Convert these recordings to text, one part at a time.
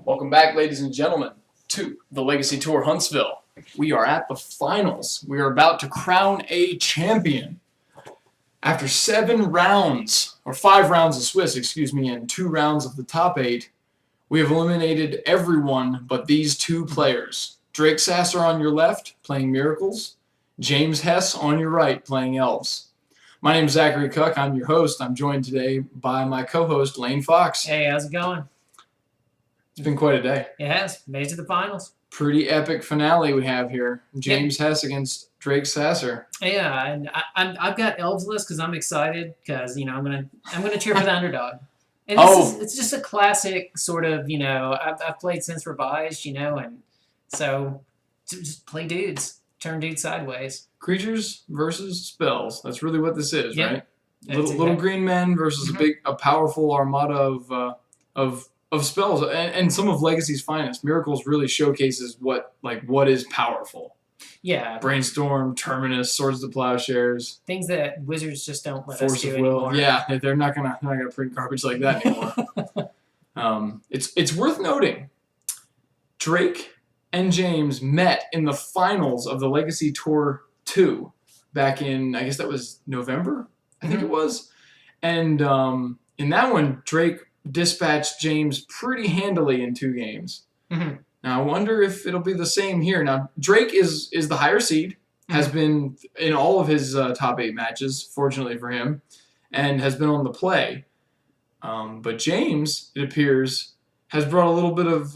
Welcome back, ladies and gentlemen, to the Legacy Tour Huntsville. We are at the finals. We are about to crown a champion. After 7 rounds, or 5 rounds of Swiss, and 2 rounds of the top 8, we have eliminated everyone but these 2 players. Drake Sasser on your left, playing Miracles. James Hess on your right, playing Elves. My name is Zachary Cook. I'm your host. I'm joined today by my co-host, Lane Fox. Hey, how's it going? It's been quite a day. It has. Made it to the finals. Pretty epic finale we have here. James Hess against Drake Sasser. Yeah, and I've got Elves list because I'm excited because I'm gonna cheer for the underdog. And it's just a classic sort of I've played since Revised and so just play dudes, turn dudes sideways. Creatures versus spells. That's really what this is, right? Exactly. Little green men versus a powerful armada of spells, and some of Legacy's finest. Miracles really showcases what is powerful. Yeah. Brainstorm, Terminus, Swords to Plowshares. Things that Wizards just don't let Force us do of Will. anymore. Yeah, they're not gonna print garbage like that anymore. It's worth noting, Drake and James met in the finals of the Legacy Tour 2 back in, I guess that was November, I think it was. And in that one, Drake dispatched James pretty handily in 2 games. Now, I wonder if it'll be the same here. Now, Drake is the higher seed, has been in all of his top 8 matches, fortunately for him, and has been on the play. But James, it appears, has brought a little bit of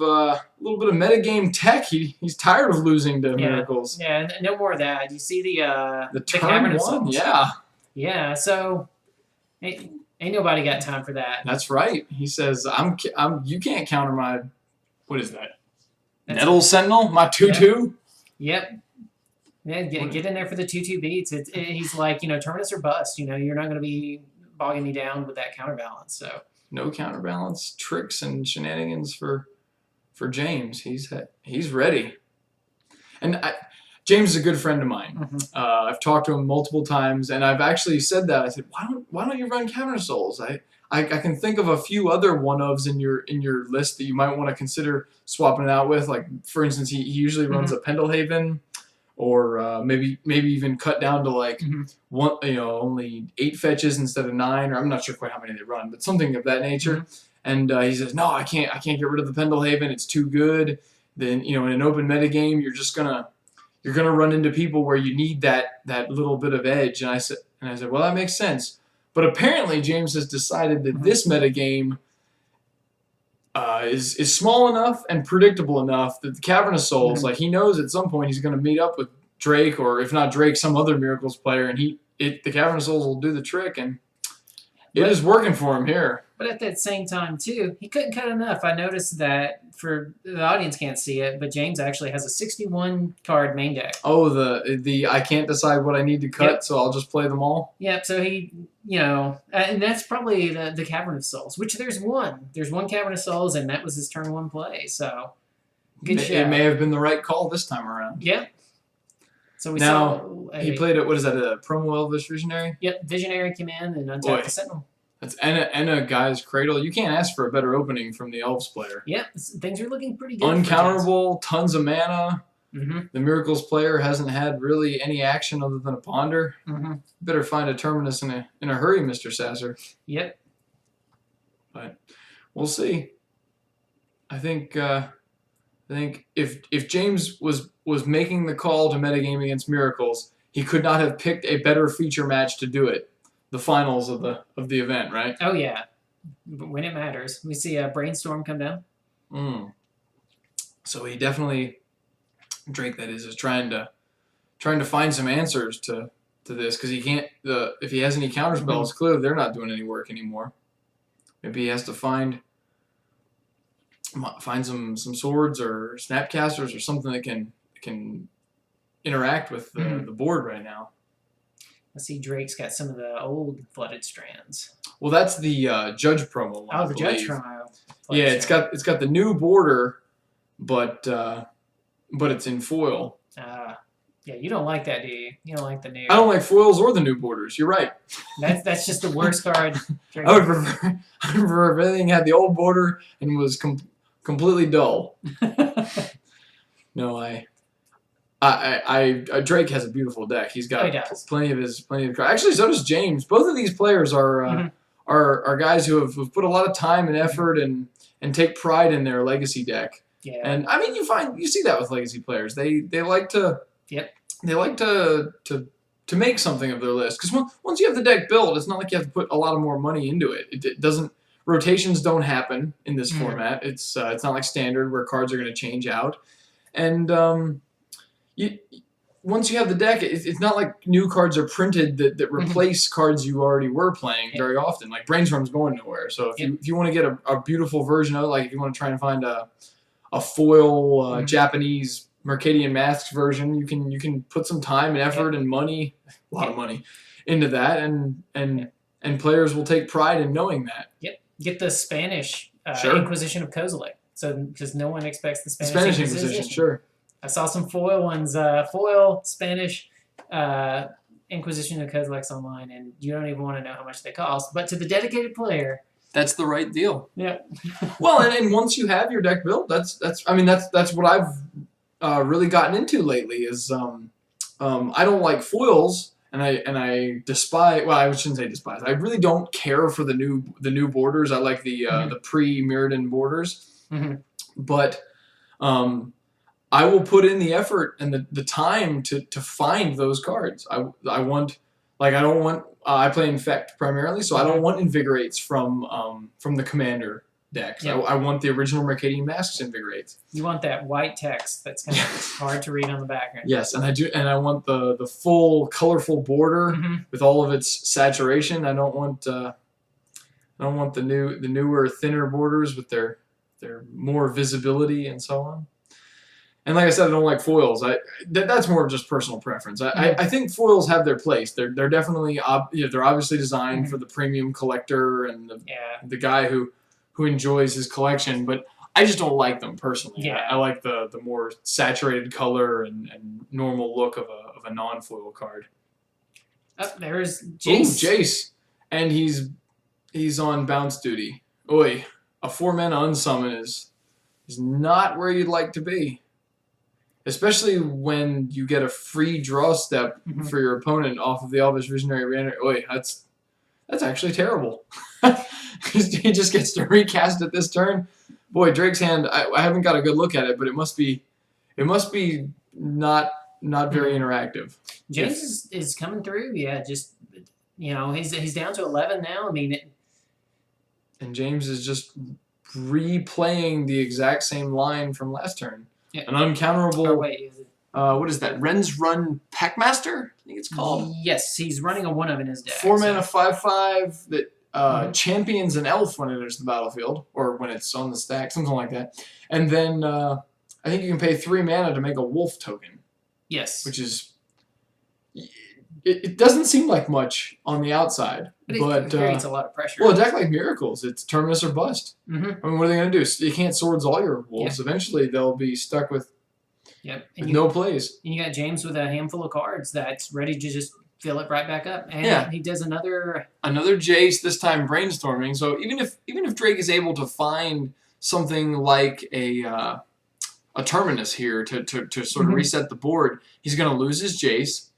metagame tech. He's tired of losing to Miracles. Yeah, no more of that. You see the turn 1, yeah. Yeah, so ain't nobody got time for that. That's right. He says, you can't counter my, what is that? Nettle Sentinel? My 2/2? Yep. Yeah, get in there for the 2/2 beats. He's like, Terminus or bust. You're not going to be bogging me down with that counterbalance. So no counterbalance, tricks and shenanigans for James. He's ready. And James is a good friend of mine. I've talked to him multiple times, and I've actually said that. I said, why don't you run Counter Souls? I can think of a few other one-ofs in your list that you might want to consider swapping it out with. Like, for instance, he usually runs a Pendlehaven, or maybe even cut down to one, only 8 fetches instead of 9, or I'm not sure quite how many they run, but something of that nature. And he says, no, I can't get rid of the Pendlehaven. It's too good. Then in an open metagame, you're gonna run into people where you need that little bit of edge. And I said, well, that makes sense. But apparently, James has decided that this metagame is small enough and predictable enough that the Cavern of Souls, he knows at some point he's going to meet up with Drake, or if not Drake, some other Miracles player, and the Cavern of Souls will do the trick, and it is working for him here. But at that same time, too, he couldn't cut enough. I noticed that, for the audience can't see it, but James actually has a 61-card main deck. Oh, the I can't decide what I need to cut, so I'll just play them all? Yep, so he, and that's probably the Cavern of Souls, which there's one. There's one Cavern of Souls, and that was his turn 1 play, so good job. It may have been the right call this time around. Yep. So he played it, what is that, a promo Elvish Visionary? Yep, Visionary came in and untapped the Sentinel. That's Enna Guy's Cradle. You can't ask for a better opening from the Elves player. Yep, things are looking pretty good. Uncounterable, tons of mana. The Miracles player hasn't had really any action other than a Ponder. Better find a Terminus in a hurry, Mr. Sasser. Yep. But we'll see. I think if James was making the call to metagame against Miracles, he could not have picked a better feature match to do it. The finals of the event, right? Oh yeah, but when it matters, we see a Brainstorm come down. So he definitely, Drake that is trying to find some answers to this, because he can't. If he has any counter spells, clearly they're not doing any work anymore. Maybe he has to find some swords or snapcasters or something that can interact with the board right now. I see Drake's got some of the old Flooded Strands. Well, that's the Judge promo one. Oh, the Judge promo. Yeah, it's got the new border, but it's in foil. Yeah, you don't like that, do you? You don't like the new. I don't like foils or the new borders. You're right. That's just the worst card. I would prefer if everything had the old border and was completely dull. No, Drake has a beautiful deck. He's got plenty of. Actually, so does James. Both of these players are guys who have put a lot of time and effort and take pride in their legacy deck. Yeah. And I mean, you see that with legacy players. They like to. Yep. They like to make something of their list, because once you have the deck built, it's not like you have to put a lot of more money into it. It doesn't. Rotations don't happen in this format. It's not like Standard where cards are going to change out, and once you have the deck, it's not like new cards are printed that replace cards you already were playing very often. Like Brainstorm's going nowhere. So if you want to get a beautiful version of it, like if you want to try and find a foil Japanese Mercadian Masks version, you can put some time and effort and money, a lot of money, into that, and players will take pride in knowing that. Yep. Get the Spanish Inquisition of Kozilek. So because no one expects the Spanish Inquisition, sure. I saw some foil ones, foil Spanish Inquisition of Kozilek's online, and you don't even want to know how much they cost. But to the dedicated player, that's the right deal. Yeah. Well, and once you have your deck built, that's what I've really gotten into lately. Is I don't like foils. And I despise. Well, I shouldn't say despise. I really don't care for the new borders. I like the pre-Mirrodin borders, but I will put in the effort and the time to find those cards. I don't want. I play Infect primarily, so I don't want Invigorates from the Commander decks. Yep. I want the original Mercadian Masks Invigorates. You want that white text that's kind of hard to read on the background. Yes, and I do, and I want the full colorful border with all of its saturation. I don't want the newer thinner borders with their more visibility and so on. And like I said, I don't like foils. That's more of just personal preference. I think foils have their place. They're definitely they're obviously designed for the premium collector and the guy who enjoys his collection, but I just don't like them personally. Yeah. I like the more saturated color and normal look of a non-foil card. There's Jace. Ooh, Jace. And he's on bounce duty. Oi, a 4-mana unsummon is not where you'd like to be. Especially when you get a free draw step for your opponent off of the Elvish Visionary Reanimator. Oi, that's actually terrible. He just gets to recast it this turn. Boy, Drake's hand, I haven't got a good look at it, but it must be not very interactive. James is coming through. Yeah, just he's down to 11 now. I mean, and James is just replaying the exact same line from last turn. Yeah. An uncounterable. Oh, wait, is it? What is that? Ren's Run Packmaster, I think it's called. Yes, he's running a 1-of in his deck. 4-mana 5/5 that champions an elf when it enters the battlefield, or when it's on the stack, something like that. And then I think you can pay 3 mana to make a wolf token. Yes. Which is. It doesn't seem like much on the outside, but it creates a lot of pressure. Well, a deck like Miracles, it's Terminus or bust. I mean, what are they going to do? You can't swords all your wolves. Yep. Eventually, they'll be stuck with no plays. And you got James with a handful of cards that's ready to just fill it right back up. And he does another Jace, this time brainstorming. So even if Drake is able to find something like a Terminus here to sort of reset the board, he's going to lose his Jace.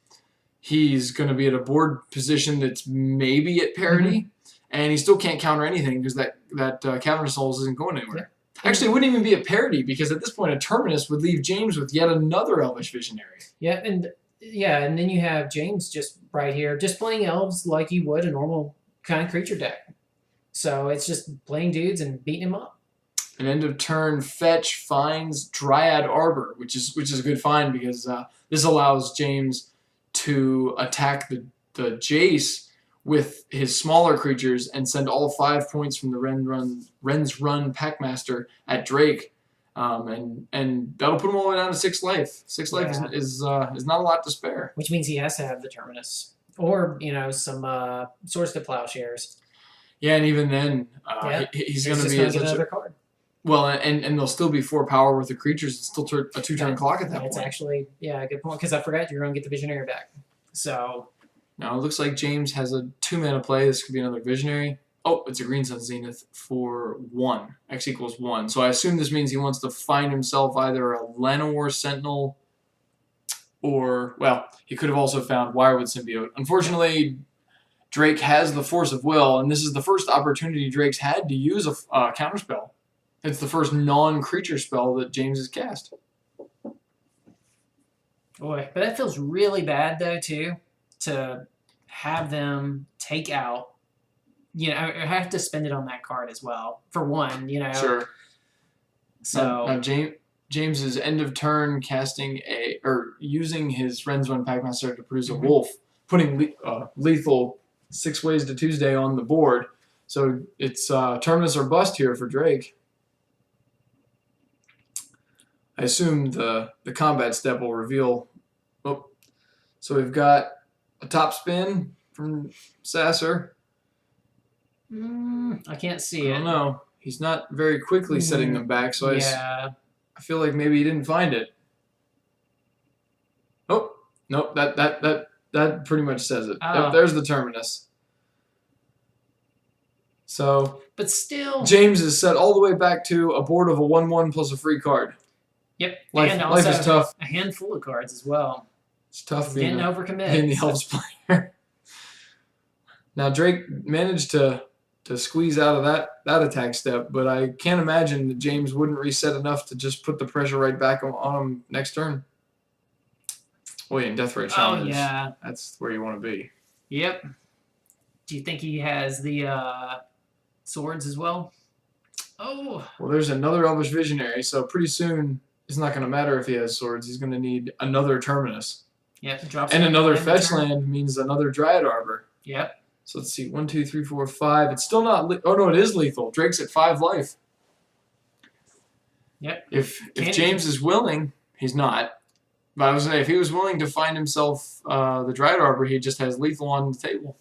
He's going to be at a board position that's maybe at parity, and he still can't counter anything because that Cavernous Souls isn't going anywhere. Yeah. Actually, it wouldn't even be at parity because at this point, a Terminus would leave James with yet another Elvish Visionary. Yeah, and then you have James just right here, just playing Elves like you would a normal kind of creature deck. So it's just playing dudes and beating them up. An end of turn fetch finds Dryad Arbor, which is a good find because this allows James to attack the Jace with his smaller creatures and send all 5 points from the Ren's Run Packmaster at Drake, and that'll put him all the way down to 6 life. 6 life is not a lot to spare. Which means he has to have the Terminus or some Swords to Plowshares. Yeah, and even then, he's going to be another card. Well, and there'll still be 4 power worth of creatures. It's still a 2-turn clock at that point. It's actually, a good point, because I forgot you're going to get the Visionary back. So. Now, it looks like James has a 2-mana play. This could be another Visionary. Oh, it's a Green Sun Zenith for 1. X equals 1. So I assume this means he wants to find himself either a Llanowar Sentinel or, well, he could have also found Wirewood Symbiote. Unfortunately, Drake has the Force of Will, and this is the first opportunity Drake's had to use a counterspell. It's the first non-creature spell that James has cast. Boy, but that feels really bad, though, too, to have them take out. You know, I have to spend it on that card as well. For one, you know. Sure. So now James's end of turn using his Ren's Run Packmaster to produce a wolf, putting lethal 6 Ways to Tuesday on the board. So it's Terminus or bust here for Drake. I assume the combat step will reveal. Oh, so we've got a top spin from Sasser. I can't see it. I don't know. He's not very quickly setting them back, so I feel like maybe he didn't find it. Oh, nope. That pretty much says it. Oh. Yep, there's the Terminus. So, but still, James is set all the way back to a board of a 1/1 plus a free card. Yep, Life is tough. A handful of cards as well. It's tough being overcommit. the Elves player. Now Drake managed to squeeze out of that attack step, but I can't imagine that James wouldn't reset enough to just put the pressure right back on him next turn. Oh yeah, and Deathrite Shaman. Oh yeah, that's where you want to be. Yep. Do you think he has the swords as well? Oh. Well, there's another Elvish Visionary, so pretty soon it's not going to matter if he has swords. He's going to need another Terminus. Yep. And another fetch land means another Dryad Arbor. Yep. So let's see, 1, 2, 3, 4, 5. It's still not. Oh no, it is lethal. Drake's at 5 life. Yep. If James is willing, he's not. But I was saying, if he was willing to find himself the Dryad Arbor, he just has lethal on the table.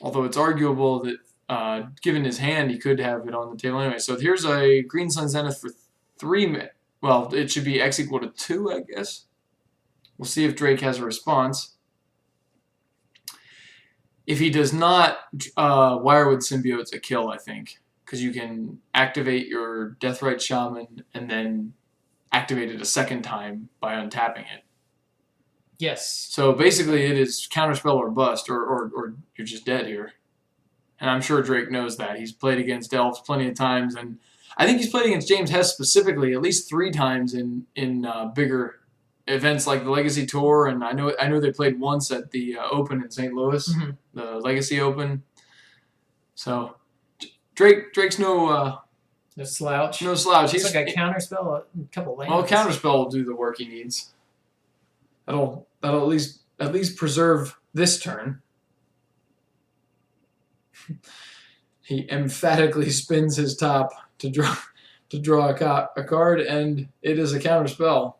Although it's arguable that, given his hand, he could have it on the table anyway. So here's a Green Sun Zenith for 3. Well, it should be X equal to 2, I guess. We'll see if Drake has a response. If he does not, Wirewood Symbiote's a kill, I think. Because you can activate your Deathrite Shaman and then activate it a second time by untapping it. Yes. So basically it is counterspell or bust, or you're just dead here. And I'm sure Drake knows that. He's played against Elves plenty of times, and I think he's played against James Hess specifically at least 3 times in bigger events like the Legacy Tour, and I know they played once at the Open in St. Louis, the Legacy Open. So Drake's no slouch. No slouch. He's like a counterspell, a couple lands. Well, counterspell will do the work he needs. That'll at least preserve this turn. He emphatically spins his top to draw a card, and it is a counterspell.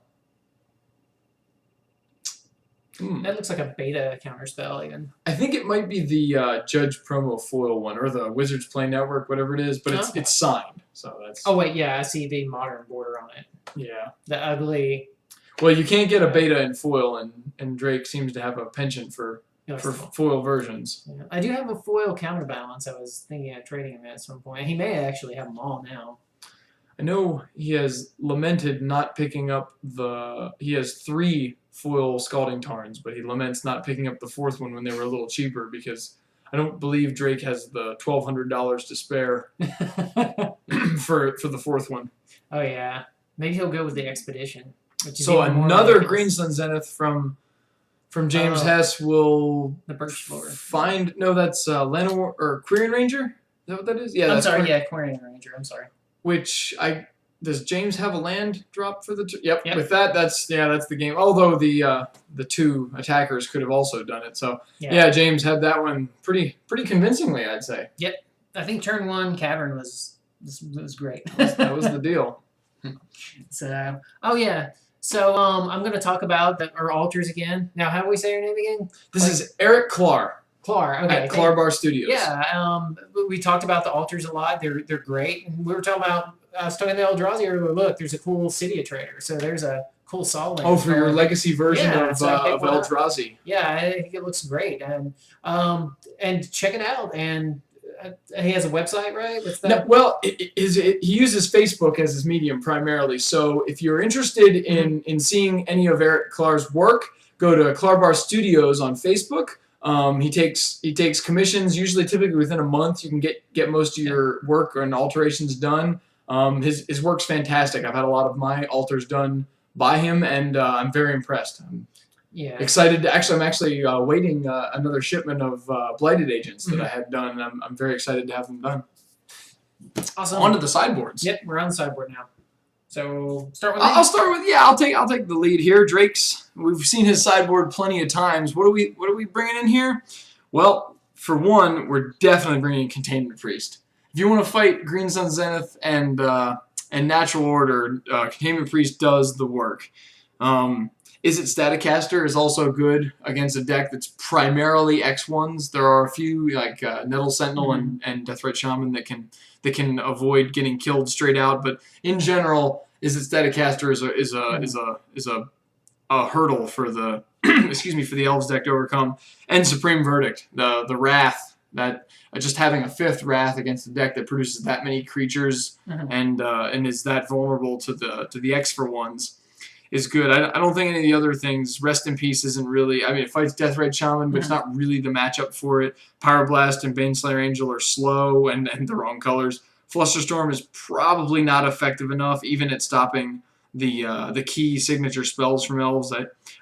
That looks like a beta counterspell, even. I think it might be the Judge promo foil one, or the Wizards Play Network, whatever it is, but it's signed, so that's. Oh wait, yeah, I see the modern border on it. Yeah. The ugly. Well, you can't get a beta in foil, and Drake seems to have a penchant for foil versions. Yeah. I do have a foil counterbalance. I was thinking of trading him at some point. He may actually have them all now. I know he has lamented not picking up he has 3 foil Scalding Tarns, but he laments not picking up the 4th one when they were a little cheaper, because I don't believe Drake has the $1,200 to spare for the 4th one. Oh yeah, maybe he'll go with the Expedition. Which is so another Green Sun Zenith from James Hess will the Birch Floor. Find that's Llanowar or Quirion Ranger. Is that what that is? Yeah, I'm sorry. Yeah, Quirion Ranger. I'm sorry. Which does James have a land drop for the? Yep. With that, that's the game. Although the 2 attackers could have also done it. So yeah, James had that one pretty convincingly, I'd say. Yep. I think turn 1 Cavern was great. That was the deal. So So I'm going to talk about our altars again. Now, how do we say your name again? This is Eric Clar. Clar, okay. At Clar Bar Studios. Yeah, we talked about the altars a lot. They're great. And we were talking about I was talking to Eldrazi earlier. Look, there's a cool Cydia trader. So there's a cool Sol Link. Oh, for your legacy version of Eldrazi. Yeah, I think it looks great, and check it out. And he has a website, right? What's that? No, well, he uses Facebook as his medium primarily. So if you're interested in seeing any of Eric Clar's work, go to Clarbar Studios on Facebook. He takes commissions, typically within a month. You can get most of your work and alterations done. His work's fantastic. I've had a lot of my alters done by him, and I'm very impressed. I'm excited to I'm actually waiting another shipment of Blighted Agents that I had done, and I'm very excited to have them done. Awesome. On to the sideboards. Yep, we're on the sideboard now. So start with. I'll start with I'll take the lead here. Drake's. We've seen his sideboard plenty of times. What are we bringing in here? Well, for one, we're definitely bringing Containment Priest. If you want to fight Green Sun Zenith and Natural Order, Containment Priest does the work. Is It Staticaster is also good against a deck that's primarily X1s. There are a few like Nettle Sentinel and Deathrite Shaman that can avoid getting killed straight out, but in general, Is It Staticaster is a hurdle for the for the Elves deck to overcome. And Supreme Verdict, the Wrath, that just having a 5th Wrath against a deck that produces that many creatures and is that vulnerable to the X for ones is good. I don't think any of the other things. Rest in Peace isn't really. I mean, it fights Deathrite Shaman, but it's not really the matchup for it. Pyroblast and Baneslayer Angel are slow and the wrong colors. Flusterstorm is probably not effective enough, even at stopping the key signature spells from Elves.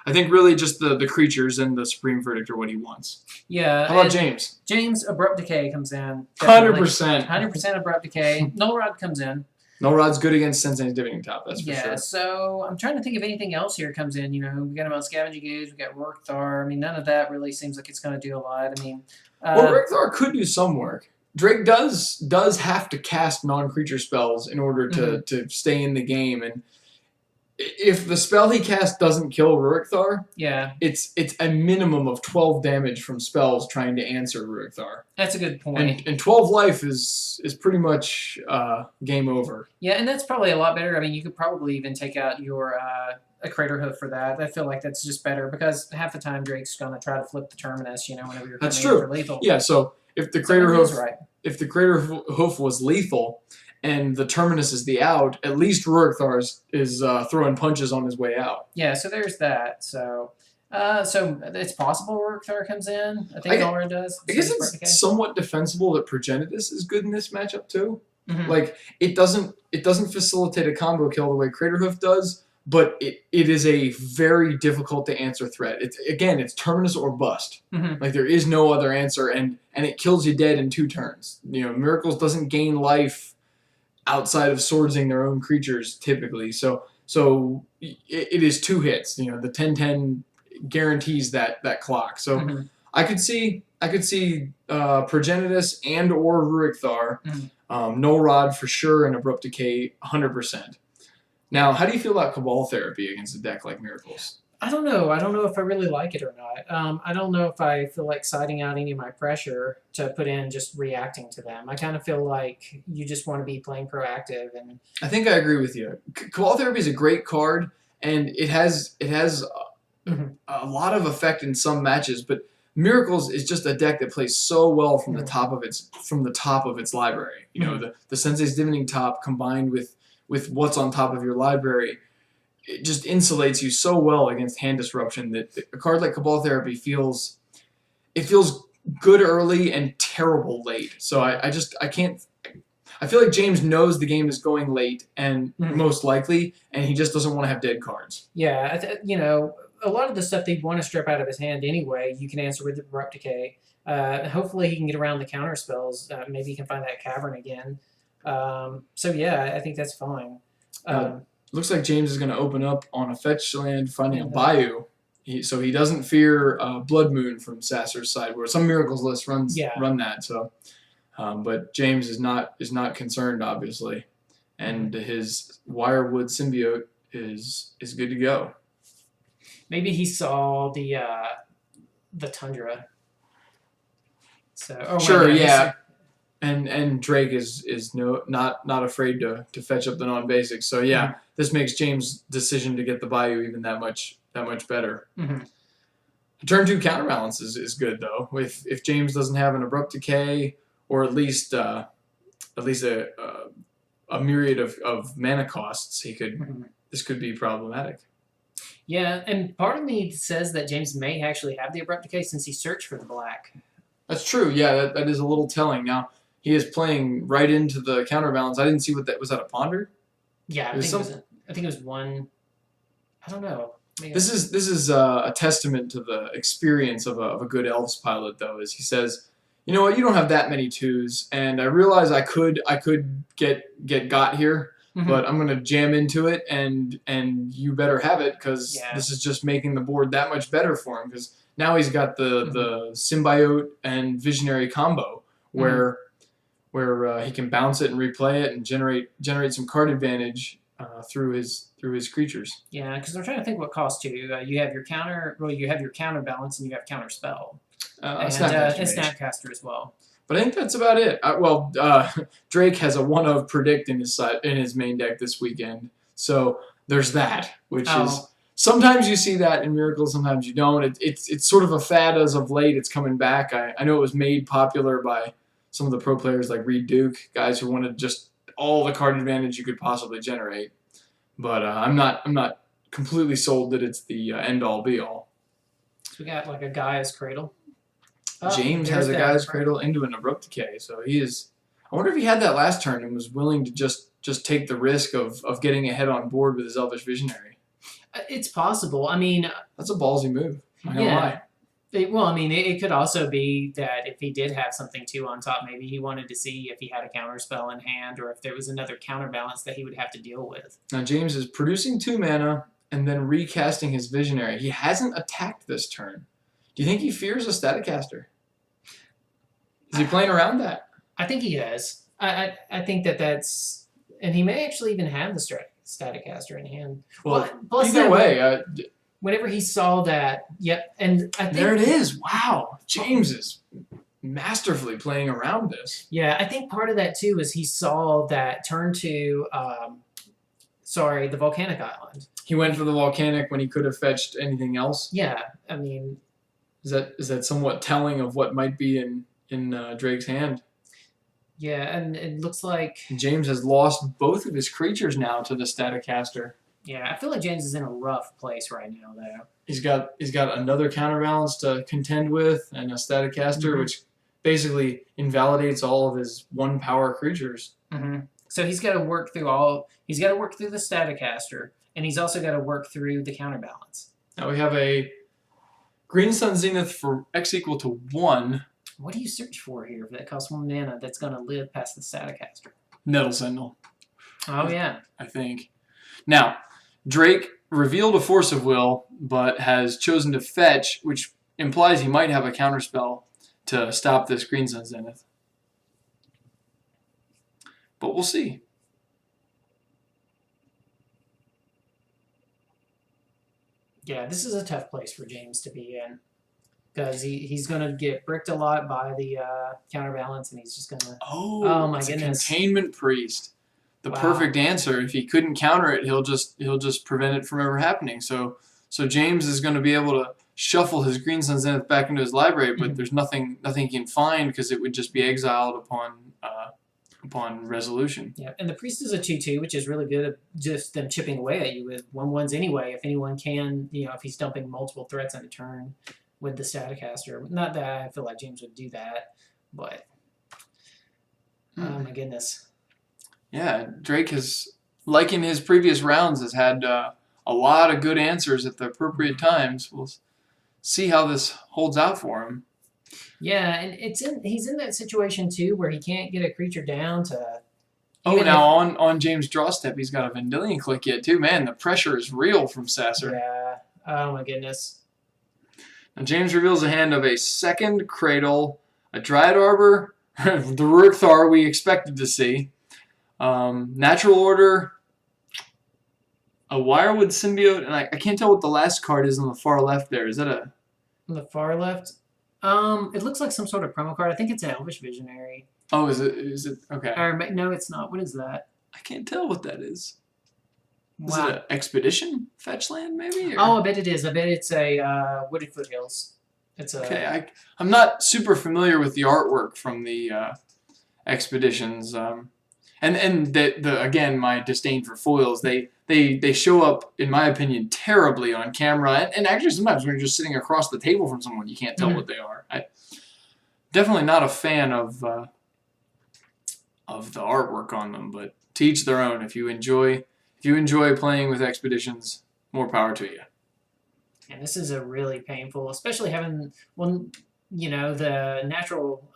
I think really just the creatures and the Supreme Verdict are what he wants. Yeah. How about James? James, Abrupt Decay comes in. 100%. 100% Abrupt Decay. Null Rod comes in. Null Rod's good against Sensei's Divining Top, that's for sure. Yeah, so I'm trying to think if anything else here comes in. You know, we got him on Scavenging Gauge, we got Rorkthar. I mean, none of that really seems like it's going to do a lot. I mean, well, Rorkthar could do some work. Drake does have to cast non-creature spells in order to stay in the game, and if the spell he casts doesn't kill Rorkthar, it's a minimum of 12 damage from spells trying to answer Rorkthar. That's a good point. And 12 life is pretty much game over. Yeah, and that's probably a lot better. I mean, you could probably even take out your a Crater Hoof for that. I feel like that's just better because half the time Drake's going to try to flip the Terminus, whenever you're coming in for lethal. Yeah, so if the Crater Hoof was lethal and the Terminus is the out, at least Rorkthar is throwing punches on his way out. Yeah, so there's that. So it's possible Rorkthar comes in. I think Nora does. I guess it's somewhat defensible that Progenitus is good in this matchup too. Like it doesn't facilitate a combo kill the way Craterhoof does, but it is a very difficult to answer threat. It's Terminus or bust. Like there is no other answer, and it kills you dead in 2 turns. Miracles doesn't gain life outside of swordsing their own creatures typically. So it is 2 hits. The 10-10 guarantees that clock. So I could see Progenitus and or Rorkthar, Null Rod for sure, and Abrupt Decay 100%. Now, how do you feel about Cabal Therapy against a deck like Miracles? I don't know. I don't know if I really like it or not. I don't know if I feel like siding out any of my pressure to put in just reacting to them. I kind of feel like you just want to be playing proactive. And I think I agree with you. Cabal Therapy is a great card, and it has a lot of effect in some matches, but Miracles is just a deck that plays so well from the top of its library. The Sensei's Divining Top combined with what's on top of your library, it just insulates you so well against hand disruption that a card like Cabal Therapy feels good early and terrible late. So I feel like James knows the game is going late and most likely, and he just doesn't want to have dead cards. Yeah, a lot of the stuff they'd want to strip out of his hand anyway, you can answer with Abrupt Decay. Hopefully he can get around the counter spells. Maybe he can find that cavern again. So yeah, I think that's fine. Looks like James is going to open up on a fetch land, finding a Bayou. So he doesn't fear Blood Moon from Sasser's side, where some Miracles list run that. So, but James is not concerned, obviously, and his Wirewood Symbiote is good to go. Maybe he saw the Tundra. So sure, yeah. And Drake is not afraid to fetch up the non-basics. So yeah, this makes James' decision to get the Bayou even that much better. Mm-hmm. Turn 2 counterbalance is good though. If James doesn't have an abrupt decay or at least a myriad of mana costs, this could be problematic. Yeah, and part of me says that James may actually have the abrupt decay since he searched for the black. That's true. Yeah, that is a little telling. Now he is playing right into the counterbalance. I didn't see what that was. That a ponder? Yeah, I think it was one. I don't know. Maybe this is a testament to the experience of a good Elves pilot, though, as he says, you know what, you don't have that many 2s, and I realize I could get got here, but I'm gonna jam into it, and you better have it because this is just making the board that much better for him because now he's got the symbiote and visionary combo where he can bounce it and replay it and generate some card advantage through his creatures. Yeah, because I'm trying to think what costs you. You have your counterbalance and you have counter spell. And Snapcaster as well. But I think that's about it. Drake has a 1 of predict in his main deck this weekend, so there's that, which is sometimes you see that in Miracles, sometimes you don't. It's sort of a fad as of late. It's coming back. I know it was made popular by some of the pro players like Reed Duke, guys who wanted just all the card advantage you could possibly generate. But I'm not completely sold that it's the end all be all. So we got like a Gaia's Cradle. James has a Gaia's Cradle into an abrupt decay, so he is. I wonder if he had that last turn and was willing to just take the risk of getting ahead on board with his Elvish Visionary. It's possible. I mean, that's a ballsy move. I don't lie. It could also be that if he did have something too on top, maybe he wanted to see if he had a counterspell in hand or if there was another counterbalance that he would have to deal with. Now James is producing 2 mana and then recasting his Visionary. He hasn't attacked this turn. Do you think he fears a Staticaster? Is he playing around that? I think he has. I think that's... And he may actually even have the Staticaster in hand. Well, either way... whenever he saw that, and I think... There it is. Wow. James is masterfully playing around this. Yeah, I think part of that, too, is he saw that turn to... the Volcanic Island. He went for the Volcanic when he could have fetched anything else? Yeah, I mean... Is that somewhat telling of what might be in Drake's hand? Yeah, and it looks like... James has lost both of his creatures now to the Staticaster. Yeah, I feel like James is in a rough place right now, though. He's got another counterbalance to contend with and a Staticaster, which basically invalidates all of his 1-power creatures. So he's got to work through He's got to work through the Staticaster, and he's also got to work through the counterbalance. Now we have a Green Sun Zenith for X equal to 1. What do you search for here that costs 1 mana that's going to live past the Staticaster? Nettle Sentinel. Oh, yeah. I think. Now, Drake revealed a Force of Will, but has chosen to fetch, which implies he might have a counterspell to stop this Green Sun Zenith. But we'll see. Yeah, this is a tough place for James to be in. Because he's going to get bricked a lot by the counterbalance, and he's just going to... Oh my goodness. Containment Priest. The perfect answer. If he couldn't counter it, he'll just prevent it from ever happening. So James is going to be able to shuffle his Green Sun Zenith back into his library, but there's nothing he can find because it would just be exiled upon resolution. Yeah, and the Priest is a 2/2, which is really good at just them chipping away at you with 1/1s anyway. If anyone can, if he's dumping multiple threats in a turn with the Staticaster. Not that I feel like James would do that, but oh my goodness. Yeah, Drake has, like in his previous rounds, has had a lot of good answers at the appropriate times. We'll see how this holds out for him. Yeah, and he's in that situation too where he can't get a creature down to... Now on James' draw step, he's got a Vendilion Click yet too. Man, the pressure is real from Sasser. Yeah, oh my goodness. Now James reveals a hand of a 2nd Cradle, a Dryad Arbor, the Rurkthar we expected to see, Natural Order, a Wirewood Symbiote, and I can't tell what the last card is on the far left there. Is that on the far left? It looks like some sort of promo card. I think it's an Elvish Visionary. Oh, is it okay? Or no, it's not. What is that? I can't tell what that is. Is Wow. it an expedition fetch land maybe? Or? Oh, I bet it is. I bet it's a Wooded Foothills. It's a. Okay, I'm not super familiar with the artwork from the expeditions. And the again, my disdain for foils. They show up, in my opinion, terribly on camera. And actually, sometimes when you're just sitting across the table from someone, you can't tell what they are. Definitely not a fan of the artwork on them, but to each their own. If you enjoy playing with expeditions, more power to you. And this is a really painful, especially having the natural.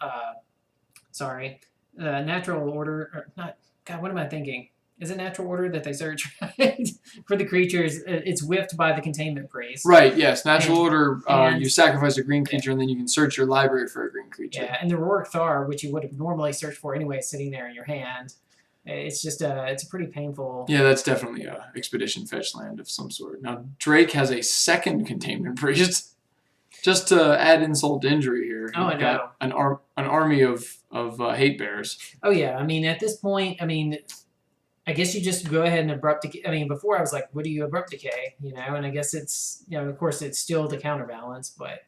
The natural order, or not. God, what am I thinking? Is it natural order that they search for the creatures? It's whiffed by the containment priest. Right. Yes. Natural order. You sacrifice a green creature, and then you can search your library for a green creature. Yeah, and the Rourke Thar, which you would have normally searched for anyway, is sitting there in your hand. It's just it's a pretty painful. Yeah, that's definitely a expedition fetch land of some sort. Now Drake has a second containment priest. Just to add insult to injury here. Oh, I know. An army of hate bears. Oh yeah, I mean at this point, I guess you just go ahead and abrupt decay. I mean, before I was like, what do you abrupt decay? And I guess it's, of course it's still the counterbalance, but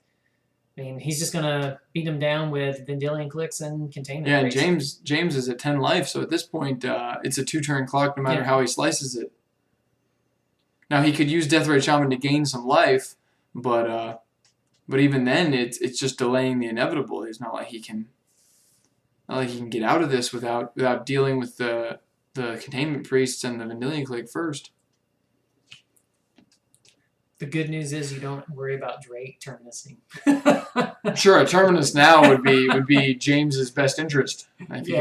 I mean, he's just gonna beat him down with Vendilion Clicks and containment. Yeah, and James is at 10 life, so at this point, it's a 2-turn clock no matter how he slices it. Now he could use Deathrite Shaman to gain some life, but even then, it's just delaying the inevitable. It's not like he can get out of this without dealing with the containment priests and the Vendilion Click first. The good news is you don't worry about Drake terminusing. Sure, a terminus now would be James's best interest. If he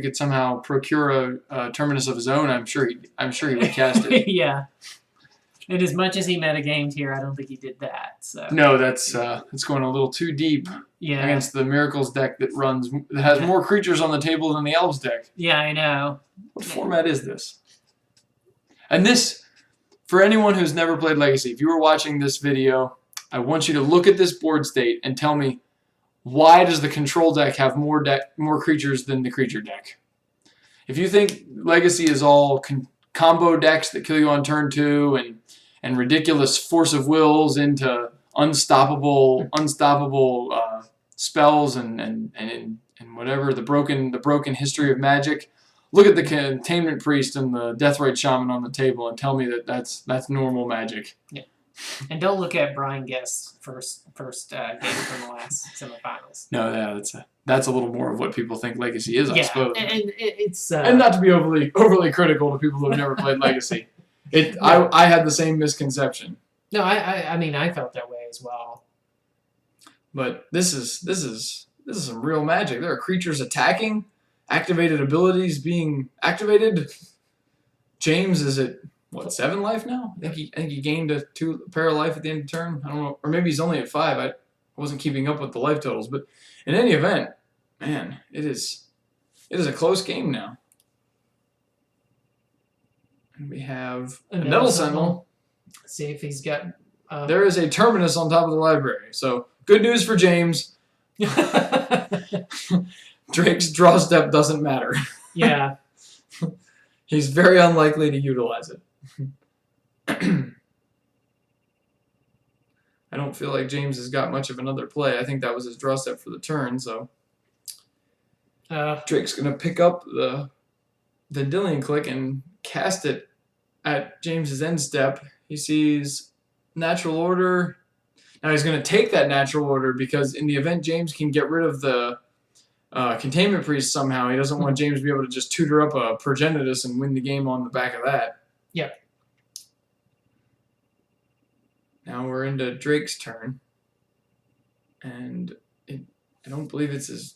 could somehow procure a terminus of his own, I'm sure he would cast it. Yeah. And as much as he metagamed here, I don't think he did that. So no, that's going a little too deep against the Miracles deck that has more creatures on the table than the Elves deck. Yeah, I know. What format is this? And this, for anyone who's never played Legacy, if you were watching this video, I want you to look at this board state and tell me, why does the control deck have more creatures than the creature deck? If you think Legacy is all combo decks that kill you on turn 2 and ridiculous force of wills into unstoppable spells and whatever the broken history of Magic, look at the Containment Priest and the Deathrite Shaman on the table and tell me that's normal Magic. Yeah. And don't look at Brian Guest's first game from the last semifinals. No, that's a little more of what people think Legacy is, I suppose. And it's and not to be overly critical to people who have never played Legacy. I had the same misconception. No, I felt that way as well. But this is some real Magic. There are creatures attacking, activated abilities being activated. James is at 7 life now? I think he gained a pair of life at the end of the turn. I don't know, or maybe he's only at 5. I wasn't keeping up with the life totals, but in any event, man, it is a close game now. And we have a Nettle Sentinel. See if he's got. There is a Terminus on top of the library, so good news for James. Drake's draw step doesn't matter. Yeah. He's very unlikely to utilize it. I don't feel like James has got much of another play. I think that was his draw step for the turn, so Drake's going to pick up the Vendilion Click and cast it at James's end step. He sees Natural Order. Now he's going to take that Natural Order because in the event James can get rid of the Containment Priest somehow, he doesn't want James to be able to just tutor up a Progenitus and win the game on the back of that. Yep. Now we're into Drake's turn. And I don't believe it's his...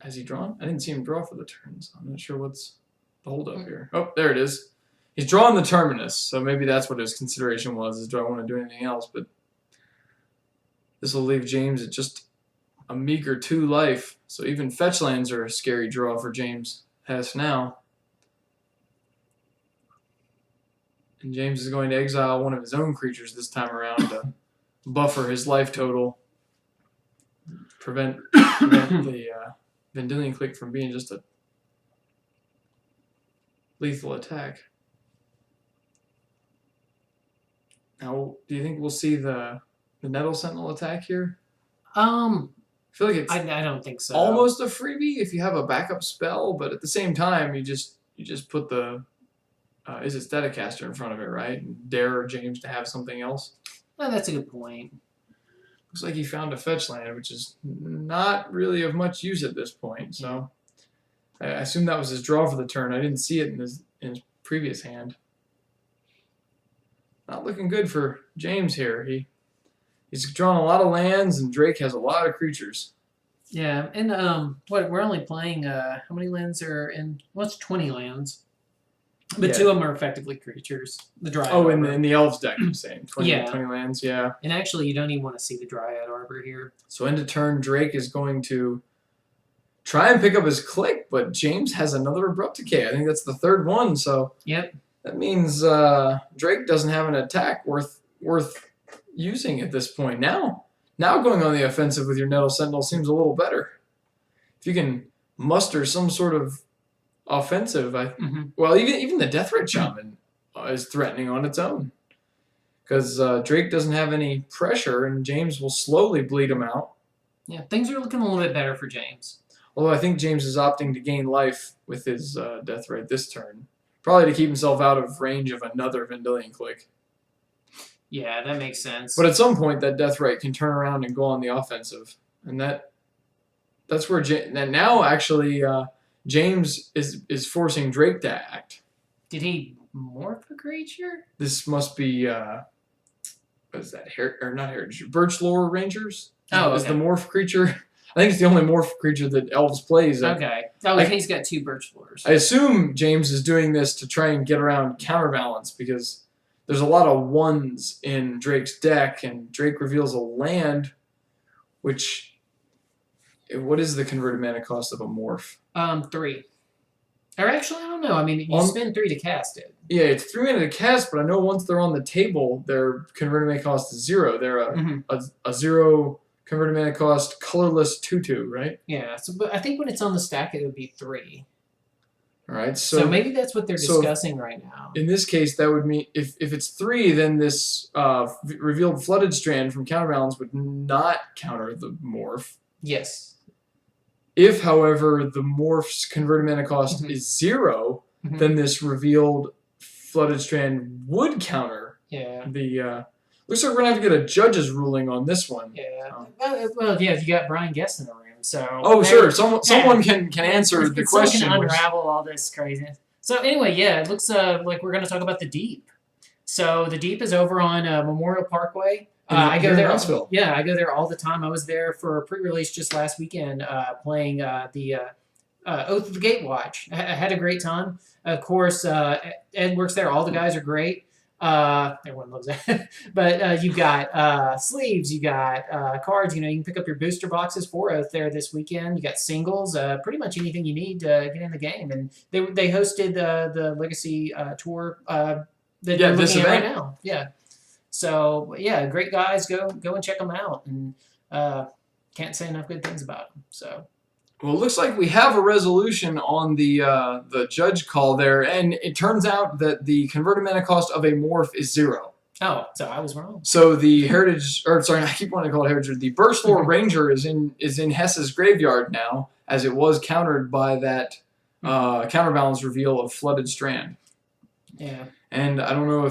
Has he drawn? I didn't see him draw for the turn, so I'm not sure what's the holdup here. Oh, there it is. He's drawing the Terminus, so maybe that's what his consideration was, is do I want to do anything else? But this will leave James at just a meager 2 life. So even fetch lands are a scary draw for James Hess now. And James is going to exile one of his own creatures this time around to buffer his life total. Prevent the Vendilion Clique from being just a lethal attack. Now, do you think we'll see the Nettle Sentinel attack here? I feel like it's I don't think so. almost a freebie if you have a backup spell, but at the same time, you just put the is it Staticaster in front of it, right? And dare James to have something else. Oh, that's a good point. Looks like he found a fetch land, which is not really of much use at this point. So I assume that was his draw for the turn. I didn't see it in his previous hand. Not looking good for James here. He's drawn a lot of lands, and Drake has a lot of creatures. Yeah, and we're only playing how many lands are in? What's 20 lands? But 2 of them are effectively creatures. The Dryad. Oh, Arbor. in the Elves deck, I'm saying 20 lands, yeah. And actually, you don't even want to see the Dryad Arbor here. So end of turn, Drake is going to try and pick up his Clique, but James has another Abrupt Decay. I think that's the 3rd one. So that means Drake doesn't have an attack worth using at this point. Now going on the offensive with your Nettle Sentinel seems a little better. If you can muster some sort of offensive, well, even the Deathrite Shaman is threatening on its own. Because Drake doesn't have any pressure, and James will slowly bleed him out. Yeah, things are looking a little bit better for James. Although I think James is opting to gain life with his Deathrite this turn. Probably to keep himself out of range of another Vendilion Clique. Yeah, that makes sense. But at some point, that Deathrite can turn around and go on the offensive. And that's where now actually James is forcing Drake to act. Did he morph a creature? This must be what is that? Not Heritage. Birchlore Rangers? Oh, okay. Is the morph creature. I think it's the only morph creature that Elves plays. Okay. Oh, he's got 2 Birchlores. I assume James is doing this to try and get around counterbalance because there's a lot of 1s in Drake's deck, and Drake reveals a land, which... What is the converted mana cost of a morph? 3. Or actually, I don't know. I mean, you spend 3 to cast it. Yeah, it's 3 mana to cast, but I know once they're on the table, their converted mana cost is 0. They're a 0 converted mana cost, colorless 2/2, right? Yeah, so but I think when it's on the stack, it would be 3. All right, so maybe that's what they're discussing right now. In this case, that would mean if it's 3, then this revealed Flooded Strand from Counterbalance would not counter the morph. Yes. If, however, the morph's converted mana cost is 0, then this revealed Flooded Strand would counter the... looks like we're going to have to get a judge's ruling on this one. Yeah. Well, yeah, you got Brian Guest in the room, so... Oh, sure. Someone can answer the question. Someone can unravel all this craziness. So anyway, yeah, it looks like we're going to talk about the Deep. So the Deep is over on Memorial Parkway. I go there. Yeah, I go there all the time. I was there for a pre-release just last weekend, playing the Oath of the Gatewatch. I had a great time. Of course, Ed works there. All the guys are great. Everyone loves that. But you got sleeves, you got cards. You can pick up your booster boxes for Oath there this weekend. You got singles, pretty much anything you need to get in the game. And they hosted the Legacy tour that you're looking at right now. Yeah. So yeah, great guys. Go and check them out, and can't say enough good things about them. So, well, it looks like we have a resolution on the judge call there, and it turns out that the converted mana cost of a morph is 0. Oh, so I was wrong. So the Heritage, or sorry, I keep wanting to call it Heritage. The Birchlore Ranger is in Hess's graveyard now, as it was countered by that counterbalance reveal of Flooded Strand. Yeah. And I don't know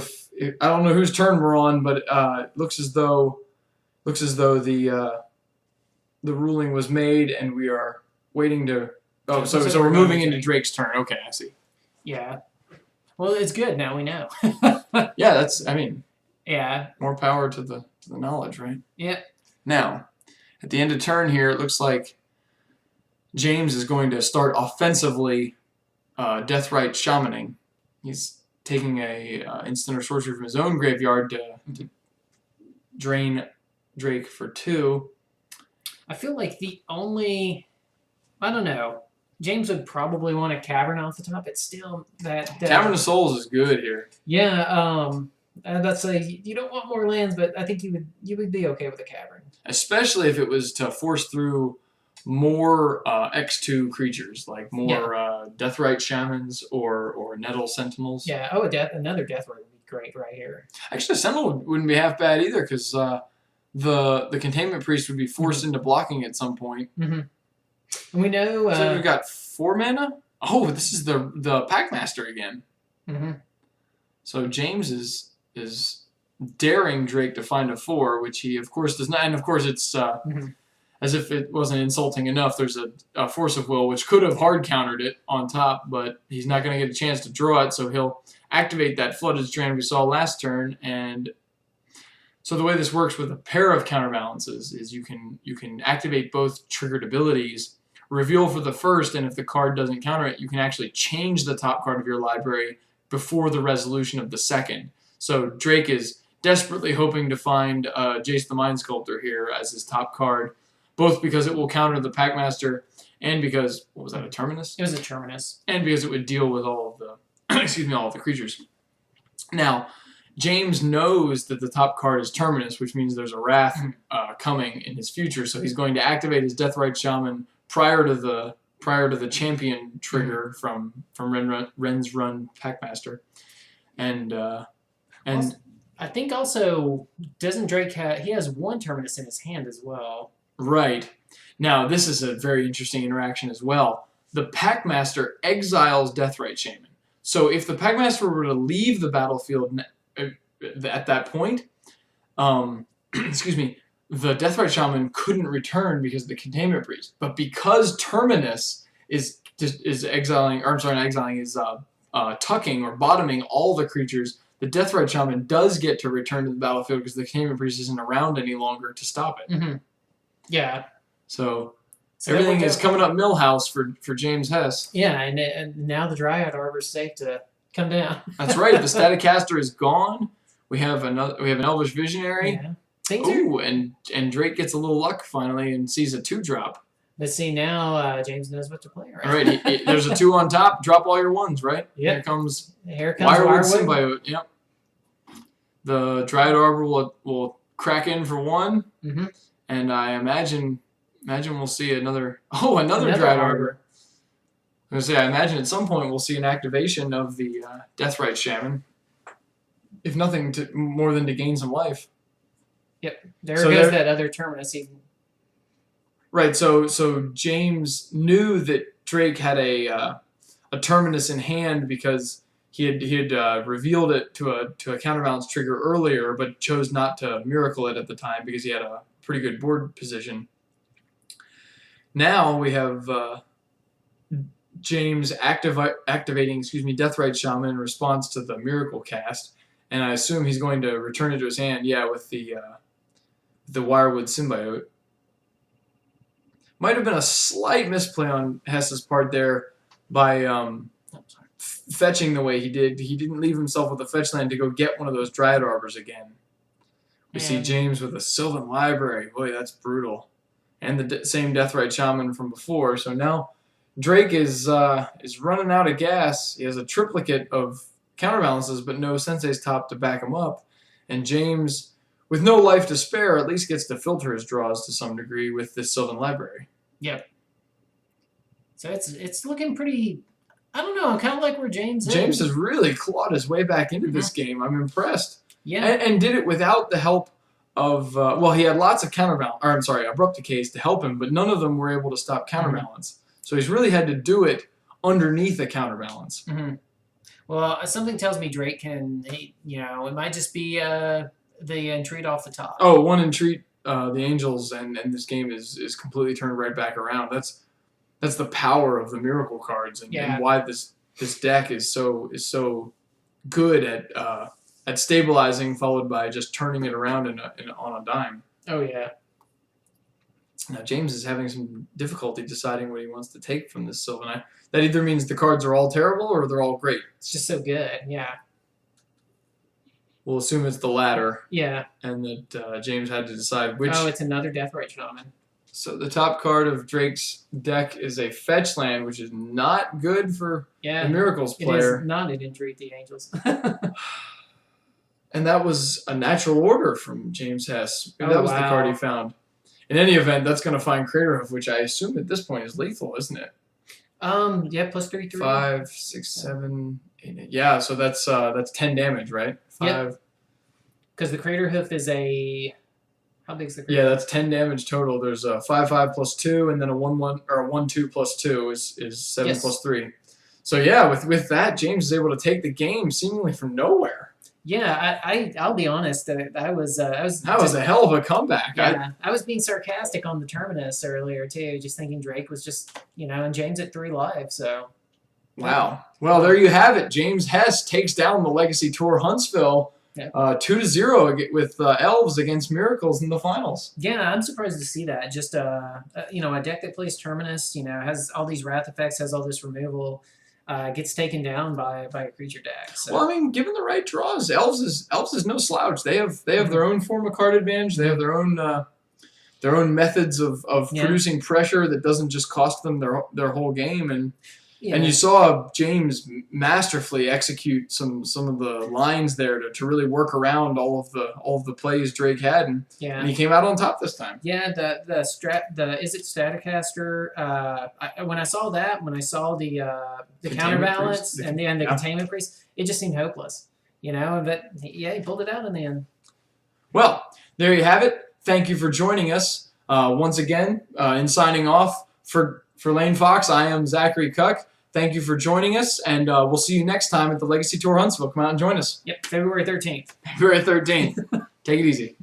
whose turn we're on, but it looks as though the ruling was made, and we are waiting to. Oh, so we're moving into Drake's turn. Okay, I see. Yeah. Well, it's good now. We know. Yeah, Yeah. More power to the knowledge, right? Yeah. Now, at the end of turn here, it looks like James is going to start offensively Deathrite Shamaning. He's taking a instant or sorcery from his own graveyard to drain Drake for 2. I feel like I don't know. James would probably want a Cavern off the top, but still that Cavern of Souls is good here. Yeah, that's you don't want more lands, but I think you would be okay with a Cavern. Especially if it was to force through more X2 creatures, like more Deathrite Shamans or Nettle Sentinels. Yeah. Oh, another Deathrite would be great right here. Actually, a Sentinel wouldn't be half bad either, because the Containment Priest would be forced into blocking at some point. Mm-hmm. And we know. So we've got 4 mana. Oh, this is the Packmaster again. Mm-hmm. So James is daring Drake to find a 4, which he of course does not. And of course it's as if it wasn't insulting enough. There's a Force of Will which could have hard countered it on top, but he's not going to get a chance to draw it, so he'll activate that Flooded Strand we saw last turn. And so the way this works with a pair of counterbalances is you can activate both triggered abilities, reveal for the first, and if the card doesn't counter it, you can actually change the top card of your library before the resolution of the second. So Drake is desperately hoping to find Jace the Mind Sculptor here as his top card, both because it will counter the Packmaster and because, what was that, a Terminus? It was a Terminus. And because it would deal with all of the all of the creatures. Now, James knows that the top card is Terminus, which means there's a Wrath coming in his future, so he's going to activate his Deathrite Shaman prior to the champion trigger from Ren's Run Packmaster. And I think also, doesn't Drake he has 1 Terminus in his hand as well. Right. Now, this is a very interesting interaction as well. The Packmaster exiles Deathrite Shaman. So if the Packmaster were to leave the battlefield at that point, excuse me, the Deathrite Shaman couldn't return because of the Containment Priest. But because Terminus is exiling, or I'm sorry, not exiling, is tucking or bottoming all the creatures, the Deathrite Shaman does get to return to the battlefield because the Containment Priest isn't around any longer to stop it. Mm-hmm. Yeah. So everything is coming up Millhouse for James Hess. Yeah, and now the Dryad Arbor's safe to come down. That's right. The Staticaster is gone. We have an Elvish Visionary. Yeah. Ooh, and Drake gets a little luck finally and sees a 2-drop. But see, now James knows what to play, right? All right, there's a 2 on top. Drop all your 1s, right? Yep. Here comes Wirewood Symbiote. Yep. The Dryad Arbor will crack in for 1. Mm-hmm. And I imagine we'll see another Dryad Arbor. I was going to say, I imagine at some point we'll see an activation of the Deathrite Shaman. If nothing more than to gain some life. Yep. There goes that other Terminus. Right, so James knew that Drake had a Terminus in hand because he had revealed it to a counterbalance trigger earlier, but chose not to miracle it at the time because he had a pretty good board position. Now we have James activating Deathrite Shaman in response to the miracle cast, and I assume he's going to return it to his hand, with the Wirewood Symbiote. Might have been a slight misplay on Hess's part there by fetching the way he did. He didn't leave himself with a fetch land to go get one of those Dryad Arbors again. We see James with a Sylvan Library. Boy, that's brutal. And the same Deathrite Shaman from before. So now Drake is running out of gas. He has a triplicate of counterbalances, but no Sensei's Top to back him up. And James, with no life to spare, at least gets to filter his draws to some degree with this Sylvan Library. Yep. So it's looking pretty. I don't know. I kind of like where James is. James has really clawed his way back into this game. I'm impressed. Yeah. And did it without the help of, he had lots of Abrupt Decays to help him, but none of them were able to stop counterbalance. So he's really had to do it underneath a counterbalance. Mm-hmm. Well, something tells me Drake it might just be the Entreat off the top. Oh, 1 Entreat, the Angels, and this game is completely turned right back around. That's the power of the Miracle cards and why this deck is so good at stabilizing, followed by just turning it around on a dime. Oh yeah. Now James is having some difficulty deciding what he wants to take from this Sylvan. That either means the cards are all terrible or they're all great. It's just so good. Yeah. We'll assume it's the latter. Yeah. And that James had to decide which. Oh, it's another Deathrite Shaman. So the top card of Drake's deck is a fetch land, which is not good for the Miracles player. It is not an Entreat the Angels. And that was a natural order from James Hess. That was the card he found. in any event, that's going to find Craterhoof, which I assume at this point is lethal, isn't it? Yeah, plus 3/3. 5, 6, 7, 8. Yeah, so that's 10 damage, right? 5. Yep. Because the Craterhoof is a. How big is the Craterhoof? Yeah, that's 10 damage total. There's a 5/5 plus 2, and then a 1/1 or a 1/2 plus 2 is 7 Yes. plus 3. So yeah, with that, James is able to take the game seemingly from nowhere. Yeah, I'll be honest. I was That was a hell of a comeback. Yeah, I was being sarcastic on the Terminus earlier too, just thinking Drake was just and James at 3 live. So. Wow. Well, there you have it. James Hess takes down the Legacy Tour Huntsville. Yeah. 2-0 with Elves against Miracles in the finals. Yeah, I'm surprised to see that. Just a deck that plays Terminus, has all these wrath effects, has all this removal, gets taken down by a creature deck. So. Well, I mean, given the right draws, Elves is no slouch. They have their own form of card advantage. They have their own methods of producing pressure that doesn't just cost them their whole game. And you saw James masterfully execute some of the lines there to really work around all of the plays Drake had, and he came out on top this time. Yeah, the is it Stratocaster? When I saw the counterbalance and the Containment Priest, it just seemed hopeless. But he pulled it out in the end. Well, there you have it. Thank you for joining us once again. In signing off for Lane Fox, I am Zachary Cuck. Thank you for joining us, and we'll see you next time at the Legacy Tour Huntsville. Come out and join us. Yep, February 13th. February 13th. Take it easy.